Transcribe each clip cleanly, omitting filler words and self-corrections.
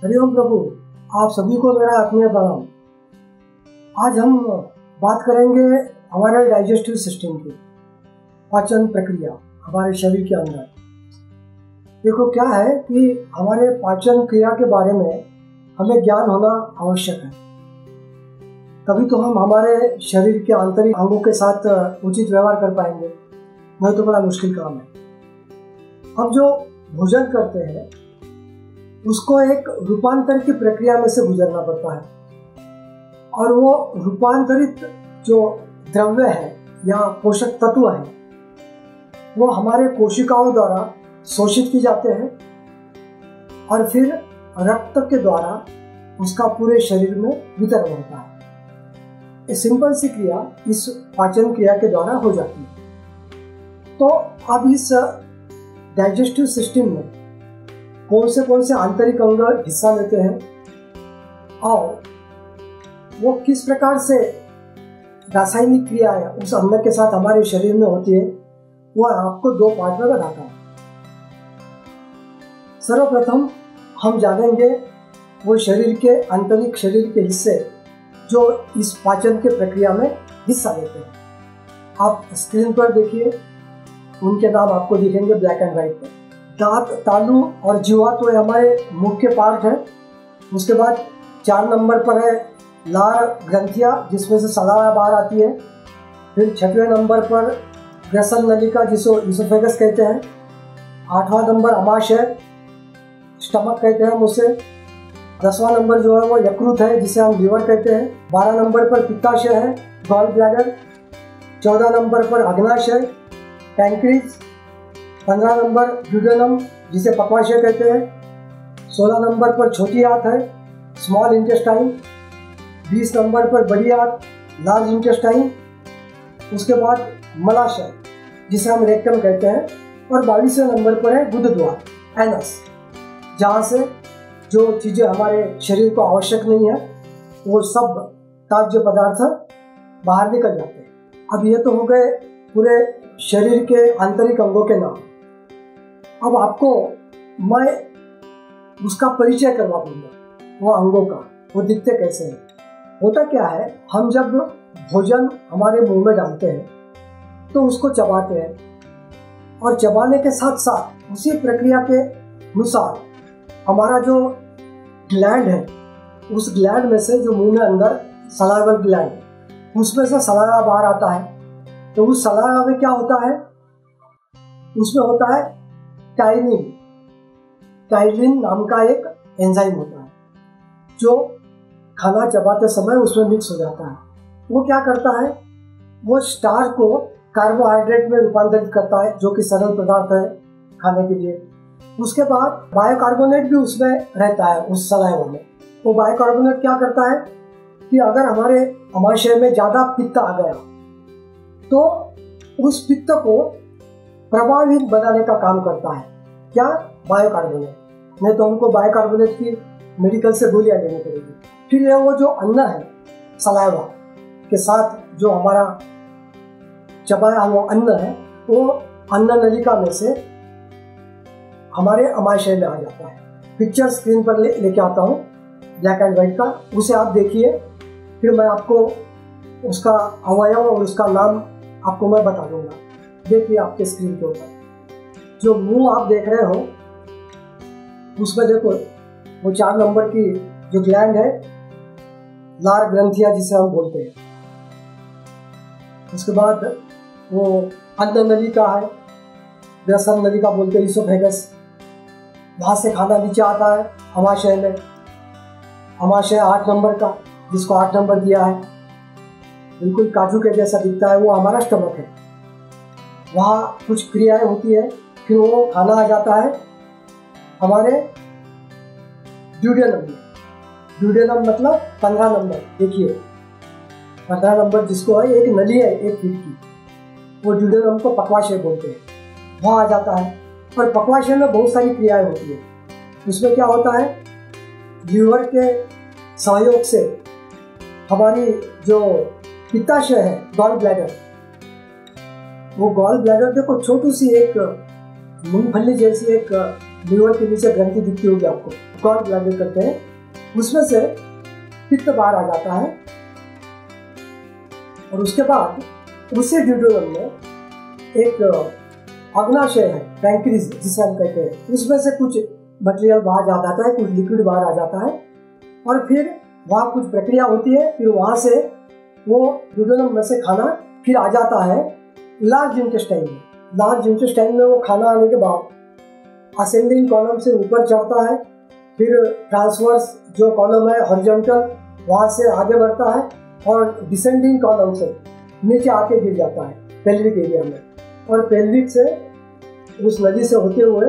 हरिओम प्रभु, आप सभी को मेरा आत्मीय प्रणाम। आज हम बात करेंगे हमारे डाइजेस्टिव सिस्टम की, पाचन प्रक्रिया हमारे शरीर के अंदर। देखो क्या है कि हमारे पाचन क्रिया के बारे में हमें ज्ञान होना आवश्यक है, तभी तो हम हमारे शरीर के आंतरिक अंगों के साथ उचित व्यवहार कर पाएंगे, नहीं तो बड़ा मुश्किल काम है। हम जो भोजन करते हैं उसको एक रूपांतर की प्रक्रिया में से गुजरना पड़ता है, और वो रूपांतरित जो द्रव्य है या पोषक तत्व है वो हमारे कोशिकाओं द्वारा शोषित की जाते हैं और फिर रक्त के द्वारा उसका पूरे शरीर में वितरण होता है। ये सिंपल सी क्रिया इस पाचन क्रिया के द्वारा हो जाती है। तो अब इस डाइजेस्टिव सिस्टम में कौन से आंतरिक अंग हिस्सा लेते हैं और वो किस प्रकार से रासायनिक क्रियाएं उस अन्न के साथ हमारे शरीर में होती है, वो आपको दो पार्ट में बताता हूँ। सर्वप्रथम हम जानेंगे वो शरीर के आंतरिक शरीर के हिस्से जो इस पाचन के प्रक्रिया में हिस्सा लेते हैं। आप स्क्रीन पर देखिए, उनके नाम आपको दिखेंगे ब्लैक एंड व्हाइट पर। दांत, तालू और जीवा तो हमारे मुख्य पार्ट है। उसके बाद 4 नंबर पर है लार ग्रंथियाँ, जिसमें से सलाइवा बाहर आती है। फिर 6वें नंबर पर ग्रसन नलिका, जिसको इसोफेगस कहते हैं। 8वां नंबर अमाशय, स्टमक कहते हैं हम उसे। 10वां नंबर जो है वो यकृत है, जिसे हम लीवर कहते हैं। 12 नंबर पर पित्ताशय है, गॉल ब्लैडर। 14 नंबर पर अग्नाशय, पैंक्रीज। 15 नंबर ड्यूडेनम, जिसे पक्वाशय कहते हैं। 16 नंबर पर छोटी आंत है, स्मॉल इंटेस्टाइन। 20 नंबर पर बड़ी आंत, लार्ज इंटेस्टाइन। उसके बाद मलाशय, जिसे हम रेक्टम कहते हैं। और 22वें नंबर पर है गुद द्वार, एनस, जहाँ से जो चीज़ें हमारे शरीर को आवश्यक नहीं है वो सब ताज्य पदार्थ बाहर निकल जाते हैं। अब ये तो हो गए पूरे शरीर के आंतरिक अंगों के नाम। अब आपको मैं उसका परिचय करवा दूंगा, वो अंगों का, वो दिखते कैसे हैं। होता क्या है, हम जब भोजन हमारे मुंह में डालते हैं तो उसको चबाते हैं, और चबाने के साथ साथ उसी प्रक्रिया के अनुसार हमारा जो ग्लैंड है, उस ग्लैंड में से जो मुंह में अंदर सलाइवल ग्लैंड, उसमें से सलाइवा बाहर आता है। तो उस सलाइवा में क्या होता है, उसमें होता है टाइलिन। टाइलिन नाम का एक एंजाइम होता है जो खाना चबाते समय उसमें मिक्स हो जाता है। वो क्या करता है, वो स्टार्च को कार्बोहाइड्रेट में रूपांतरित करता है, जो कि सरल पदार्थ है खाने के लिए। उसके बाद बायोकार्बोनेट भी उसमें रहता है, उस सलाइवा में। वो बायोकार्बोनेट क्या करता है कि अगर हमारे अमाशय में ज़्यादा पित्त आ गया तो उस पित्त को प्रभावित बनाने का काम करता है। क्या? बायोकार्बोनेट। नहीं तो हमको बायोकार्बोनेट की मेडिकल से गोलियां लेनी पड़ेगी। फिर ये वो जो अन्न है, सलाइवा के साथ जो हमारा चबाया हुआ अन्न है, वो अन्न नलिका में से हमारे अमाशय में आ जाता है। पिक्चर स्क्रीन पर लेके आता हूँ ब्लैक एंड व्हाइट का, उसे आप देखिए। फिर मैं आपको उसका अवयव और उसका नाम आपको मैं बता दूंगा। देखिए आपके स्क्रीन के ऊपर जो मुंह आप देख रहे हो, उसमें देखो वो 4 नंबर की जो ग्लैंड है, लार ग्रंथियां जिसे हम बोलते हैं। उसके बाद वो अन्न नलिका है, ग्रसन नलिका बोलते हैं, इसोफेगस। वहाँ से खाना नीचे आता है अमाशय में। अमाशय 8 नंबर का, जिसको 8 नंबर दिया है, बिल्कुल काजू के जैसा दिखता है, वो हमारा स्टमक है। वहाँ कुछ क्रियाएं होती है, फिर वो खाना आ जाता है हमारे ड्यूडेनम में। ड्यूडेनम मतलब 15 नंबर। देखिए 15 नंबर जिसको है, एक नली है 1 फीट की, वो ड्यूडेनम को पक्वाशय बोलते हैं। वहाँ आ जाता है। और पक्वाशय में बहुत सारी क्रियाएं होती है। उसमें क्या होता है, लीवर के सहयोग से हमारी जो पित्ताशय है, गॉल ब्लैडर, वो गॉल ब्लैडर देखो छोटी सी एक मूंगफली जैसी एक लीवर के नीचे ग्रंथि दिखती होगी आपको, गॉल ब्लैडर करते हैं, उसमें से पित्त बाहर आ जाता है और उसके बाद उसी ड्यूडेनम में एक अग्नाशय है, पैंक्रीज जिसे हम कहते हैं, उसमें से कुछ मटेरियल बाहर आ जाता है, कुछ लिक्विड बाहर आ जाता है और फिर वहाँ कुछ प्रक्रिया होती है, फिर वहाँ से वो ड्यूडेनम में से खाना फिर आ जाता है लार्ज इंटेस्टाइन में। लार्ज इंटेस्टाइन में वो खाना आने के बाद असेंडिंग कॉलम से ऊपर चढ़ता है, फिर ट्रांसवर्स जो कॉलम है हॉरिजॉन्टल वहाँ से आगे बढ़ता है और डिसेंडिंग कॉलम से नीचे आके गिर जाता है पेल्विक एरिया में, और पेल्विक से उस नली से होते हुए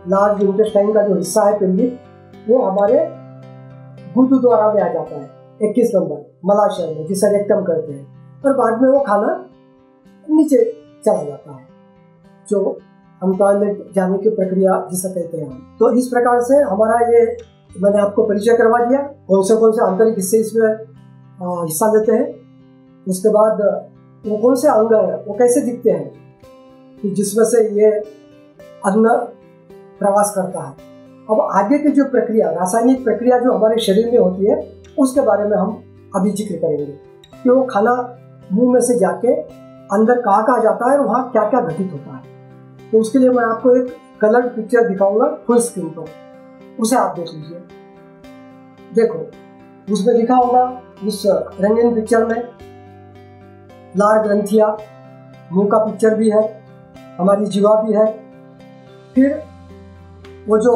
लार्ज इंटेस्टाइन का जो हिस्सा है पेल्विक, वो हमारे गुरुद्वारा में आ जाता है 21 नंबर मलाशय में, जिसे रेक्टम कहते हैं, और बाद में वो खाना नीचे चला जाता है, जो हम टॉयलेट जाने की प्रक्रिया जिसे कहते हैं। तो इस प्रकार से हमारा ये मैंने आपको परिचय करवा दिया, कौन से आंतरिक हिस्से इसमें हिस्सा लेते हैं, उसके बाद वो कौन से अंग है, वो कैसे दिखते हैं कि जिसमें से ये अन्न प्रवास करता है। अब आगे की जो प्रक्रिया, रासायनिक प्रक्रिया जो हमारे शरीर में होती है, उसके बारे में हम अभी जिक्र करेंगे कि वो खाना मुंह में से जाके अंदर कहाँ जाता है और वहाँ क्या क्या घटित होता है। तो उसके लिए मैं आपको एक कलर्ड पिक्चर दिखाऊंगा फुल स्क्रीन पर, उसे आप देख लीजिए। देखो उसमें लिखा होगा, उस रंगीन पिक्चर में लार ग्रंथियाँ, मुंह का पिक्चर भी है, हमारी जीवा भी है, फिर वो जो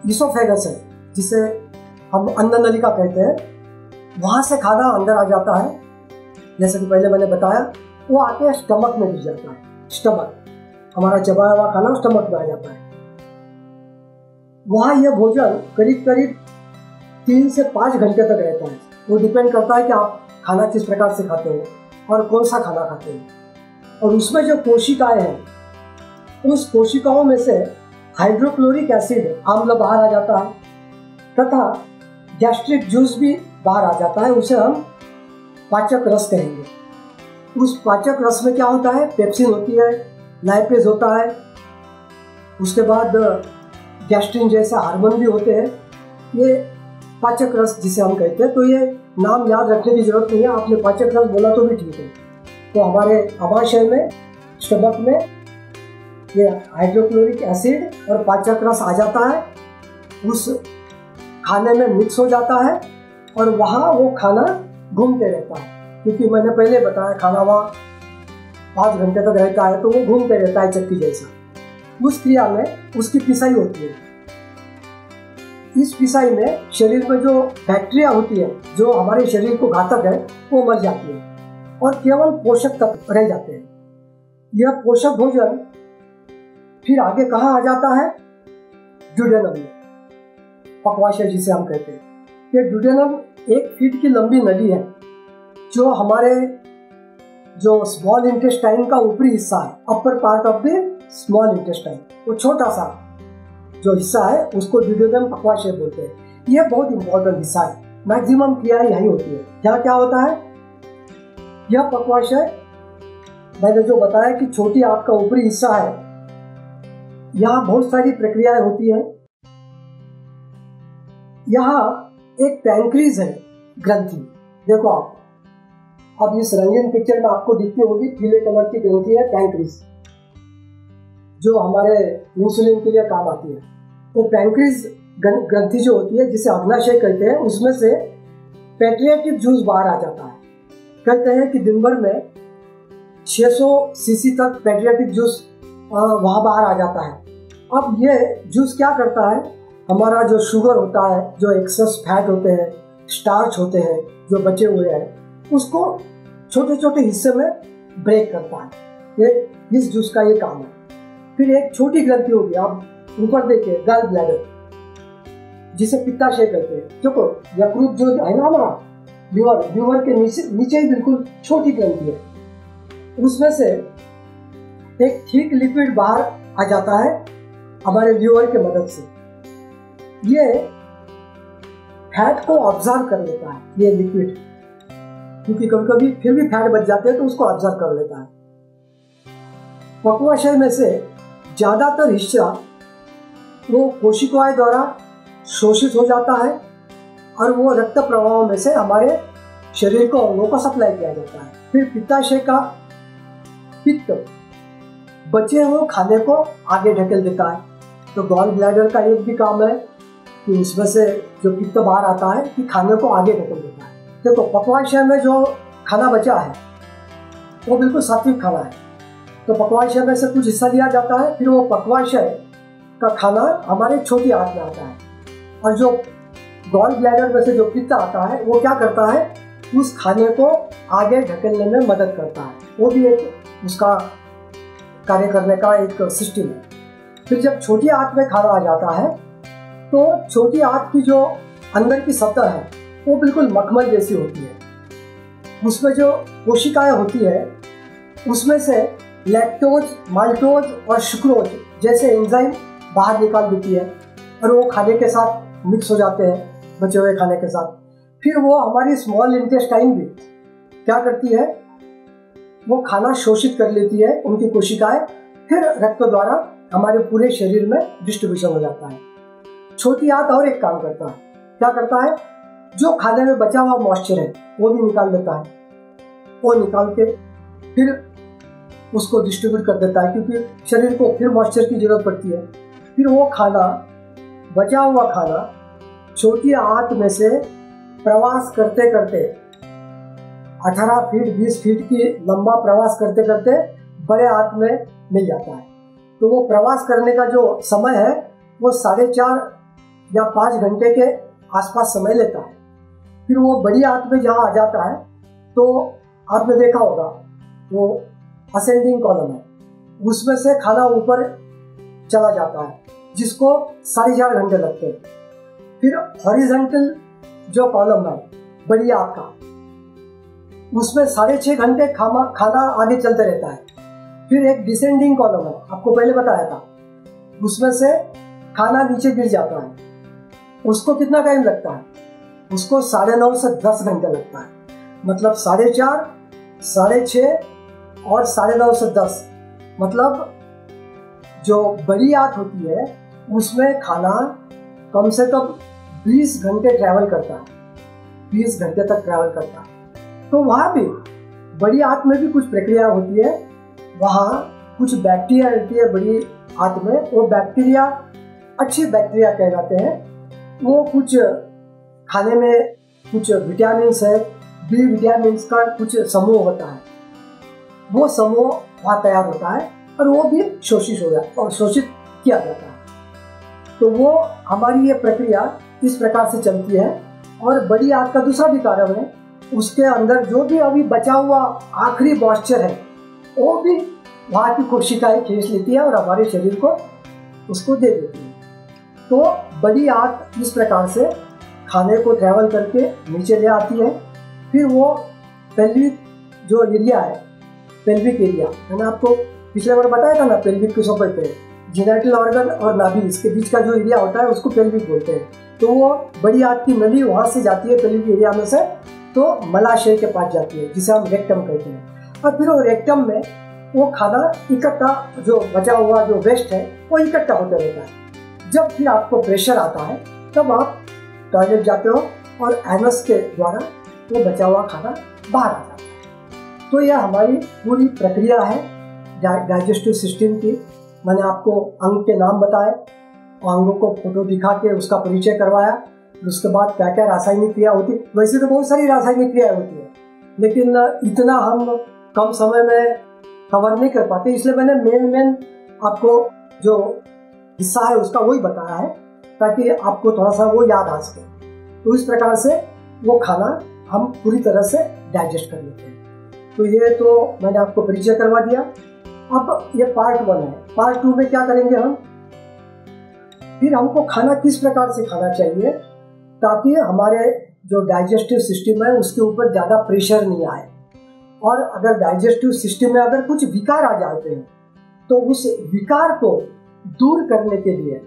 इसोफेगस है जिसे हम अन्न नलिका कहते हैं, वहाँ से खाना अंदर आ जाता है, जैसे कि पहले मैंने बताया, वो आके स्टमक में गिर जाता है। स्टमक, हमारा चबाया हुआ खाना स्टमक में आ जाता है। वहाँ यह भोजन करीब करीब 3 से 5 घंटे तक रहता है। वो डिपेंड करता है कि आप खाना किस प्रकार से खाते हो और कौन सा खाना खाते हो। और उसमें जो कोशिकाएं हैं, उस कोशिकाओं में से हाइड्रोक्लोरिक एसिड अम्ल बाहर आ जाता है तथा गैस्ट्रिक जूस भी बाहर आ जाता है, उसे हम पाचक रस कहेंगे। उस पाचक रस में क्या होता है, पेप्सिन होती है, लाइपेज होता है, उसके बाद गैस्ट्रिन जैसे हार्मोन भी होते हैं। ये पाचक रस जिसे हम कहते हैं, तो ये नाम याद रखने की जरूरत नहीं है, आपने पाचक रस बोला तो भी ठीक है। तो हमारे अमाशय में, स्टमक में ये हाइड्रोक्लोरिक एसिड और पाचक रस आ जाता है, उस खाने में मिक्स हो जाता है और वहाँ वो खाना घूमते रहता है, क्योंकि मैंने पहले बताया खाना वहाँ 5 घंटे तक रहता है, तो वो घूमते रहता है चक्की जैसा। उस क्रिया में उसकी पिसाई होती है। इस पिसाई में शरीर में जो बैक्टीरिया होती है, जो हमारे शरीर को घातक है, वो मर जाती है और केवल पोषक तत्व रह जाते हैं। यह पोषक भोजन फिर आगे कहाँ आ जाता है, ड्यूडेनम में, पक्वाशय जिसे हम कहते हैं। ये ड्यूडेनम 1 फीट की लंबी नली है, जो हमारे जो स्मॉल इंटेस्टाइन का ऊपरी हिस्सा है, upper part of the small intestine, वो छोटा सा जो हिस्सा है उसको ड्यूडेनम पक्वाशय बोलते हैं। यह बहुत इंपॉर्टेंट हिस्सा है, मैक्सिमम क्रिया यही होती है। यहाँ क्या होता है, यह पक्वाशय मैंने जो बताया कि छोटी आंत का ऊपरी हिस्सा है, यहाँ बहुत सारी प्रक्रियाएं होती है। यहाँ एक पैंक्रीज है ग्रंथि, देखो आप अब इस रंगीन पिक्चर में आपको दिखती होगी, पीले कलर की ग्रंथि है पैंक्रीज, जो हमारे इंसुलिन के लिए काम आती है। तो पैंक्रीज ग्रंथि जो होती है, जिसे अग्नाशय कहते हैं, उसमें से पैट्रियाटिक जूस बाहर आ जाता है। कहते हैं कि दिन भर में 600 सीसी तक पैट्रियाटिक जूस वहाँ बाहर आ जाता है। अब ये जूस क्या करता है, हमारा जो शुगर होता है, जो एक्सेस फैट होते हैं, स्टार्च होते हैं जो बचे हुए हैं, उसको छोटे छोटे हिस्से में ब्रेक करता है। ये इस जूस का ये काम है। फिर एक छोटी ग्रंथि होगी, आप ऊपर देखिए, गॉल ब्लैडर जिसे पित्ताशय कहते हैं। देखो यकृत जो है ना हमारा, लीवर के नीचे ही बिल्कुल छोटी ग्रंथि है, उसमें से एक थिक लिक्विड बाहर आ जाता है हमारे लीवर के मदद से। ये फैट को ऑब्जर्व कर लेता है, ये लिक्विड, क्योंकि कभी कभी फिर भी फैट बच जाते हैं तो उसको ऑब्जर्व कर लेता है। पक्वाशय में से ज्यादातर हिस्सा वो कोशिकाएं द्वारा शोषित हो जाता है और वो रक्त प्रवाह में से हमारे शरीर को अंगों को सप्लाई किया जाता है। फिर पित्ताशय का पित्त बचे हुए खाने को आगे ढकेल देता है। तो गॉल ब्लैडर का एक भी काम है कि उसमें से जो पित्त बाहर आता है कि खाने को आगे ढकेल देता है। देखो, पक्वाशय में जो खाना बचा है वो बिल्कुल सात्विक खाना है, तो पक्वाशय में से कुछ हिस्सा लिया जाता है, फिर वो पक्वाशय का खाना हमारे छोटी आंत में आता है, और जो गॉल ब्लैडर में से जो पित्त आता है वो क्या करता है, उस खाने को आगे ढकेलने में मदद करता है। वो भी एक उसका कार्य करने का एक सिस्टम है। फिर जब छोटी आंत में खाना आ जाता है तो छोटी आंत की जो अंदर की सतह है वो बिल्कुल मखमल जैसी होती है। उसमें जो कोशिकाएं होती है उसमें से लैक्टोज, माल्टोज और सुक्रोज जैसे एंजाइम बाहर निकाल देती है और वो खाने के साथ मिक्स हो जाते हैं बचे हुए खाने के साथ। फिर वो हमारी स्मॉल इंटेस्टाइन भी क्या करती है, वो खाना शोषित कर लेती है, उनकी कोशिकाएं, फिर रक्त द्वारा हमारे पूरे शरीर में डिस्ट्रीब्यूशन हो जाता है। छोटी आंत और एक काम करता है, क्या करता है, जो खाने में बचा हुआ मॉइस्चर है वो भी निकाल देता है। वो निकाल के फिर उसको डिस्ट्रीब्यूट कर देता है, क्योंकि शरीर को फिर मॉइस्चर की जरूरत पड़ती है। फिर वो खाना, बचा हुआ खाना छोटी आंत में से प्रवास करते करते 18 फीट 20 फीट की लंबा प्रवास करते करते बड़े आंत में मिल जाता है। तो वो प्रवास करने का जो समय है वो 4.5 या 5 घंटे के आसपास समय लेता है। फिर वो बड़ी आंत में जहाँ आ जाता है तो आपने देखा होगा वो असेंडिंग कॉलम है, उसमें से खाना ऊपर चला जाता है जिसको 4.5 घंटे लगते हैं। फिर हॉरिजॉन्टल जो कॉलम है बड़ी आंत का, उसमें 6.5 घंटे खाना आगे चलते रहता है। फिर एक डिसेंडिंग कॉलम है, आपको पहले बताया था, उसमें से खाना नीचे गिर जाता है। उसको कितना टाइम लगता है, उसको 9.5 से 10 घंटे लगता है। मतलब 4.5, 6.5 और 9.5 से 10, मतलब जो बड़ी आंत होती है उसमें खाना कम से कम 20 घंटे ट्रैवल करता है, 20 घंटे तक ट्रैवल करता है। तो वहाँ भी बड़ी आंत में भी कुछ प्रक्रिया होती है, वहाँ कुछ बैक्टीरिया रहती है बड़ी आंत में। वो बैक्टीरिया अच्छी बैक्टीरिया कहलाते हैं। वो कुछ खाने में कुछ विटामिन है, बी विटामिन का कुछ समूह होता है, वो समूह वहाँ तैयार होता है और वो भी शोषित हो जाता और शोषित किया जाता है। तो वो हमारी ये प्रक्रिया इस प्रकार से चलती है। और बड़ी आंत का दूसरा भी कारण है, उसके अंदर जो भी अभी बचा हुआ आखिरी मॉइस्चर है वो भी वहाँ की कोशिकाएं खींच लेती है और हमारे शरीर को उसको दे देती है। तो बड़ी आंत इस प्रकार से खाने को ट्रैवल करके नीचे ले आती है। फिर वो पेल्विक जो एरिया है, पेल्विक एरिया, मैंने आपको पिछले बार बताया था ना, पेल्विक किसको कहते हैं, जेनिटल ऑर्गन और नाभि, इसके बीच का जो एरिया होता है उसको पेल्विक बोलते हैं। तो वो बड़ी आंत की नली वहाँ से जाती है पेल्विक एरिया में से, तो मलाशय के पास जाती है जिसे हम रेक्टम कहते हैं। और फिर वो रेक्टम में वो खाना इकट्ठा, जो बचा हुआ जो वेस्ट है वो इकट्ठा होता रहता है। जब फिर आपको प्रेशर आता है तब आप टॉयलेट जाते हो और एनस के द्वारा वो बचा हुआ खाना बाहर आ जाता है। तो यह हमारी पूरी प्रक्रिया है डाइजेस्टिव सिस्टम की। मैंने आपको अंग के नाम बताए, अंगों को फोटो दिखा के उसका परिचय करवाया, उसके बाद क्या क्या रासायनिक क्रिया होती। वैसे तो बहुत सारी रासायनिक क्रियाएं होती है, लेकिन इतना हम कम समय में कवर नहीं कर पाते, इसलिए मैंने मेन आपको जो हिस्सा है उसका वही बताया है, ताकि आपको थोड़ा सा वो याद आ सके। तो इस प्रकार से वो खाना हम पूरी तरह से डाइजेस्ट कर लेते हैं। तो ये तो मैंने आपको परिचय करवा दिया। अब ये पार्ट 1 है। पार्ट 2 में क्या करेंगे हम, फिर हमको खाना किस प्रकार से खाना चाहिए ताकि हमारे जो डाइजेस्टिव सिस्टम है उसके ऊपर ज़्यादा प्रेशर नहीं आए, और अगर डाइजेस्टिव सिस्टम में अगर कुछ विकार आ जाते हैं तो उस विकार को दूर करने के लिए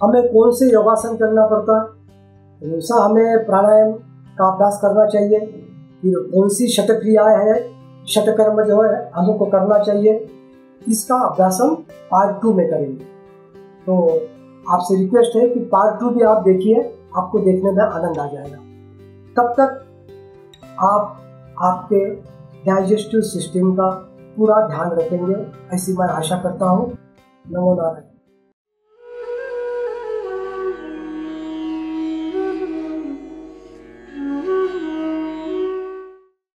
हमें कौन से योगासन करना पड़ता है, वैसा हमें प्राणायाम का अभ्यास करना चाहिए। फिर कौन सी शतक्रियाएँ है, शतकर्म जो है हमको करना चाहिए, इसका अभ्यास हम पार्ट 2 में करेंगे। तो आपसे रिक्वेस्ट है कि पार्ट 2 भी आप देखिए, आपको देखने में आनंद आ जाएगा। तब तक आप आपके डाइजेस्टिव सिस्टम का पूरा ध्यान रखेंगे, ऐसी मैं आशा करता हूँ। नमो नारायण।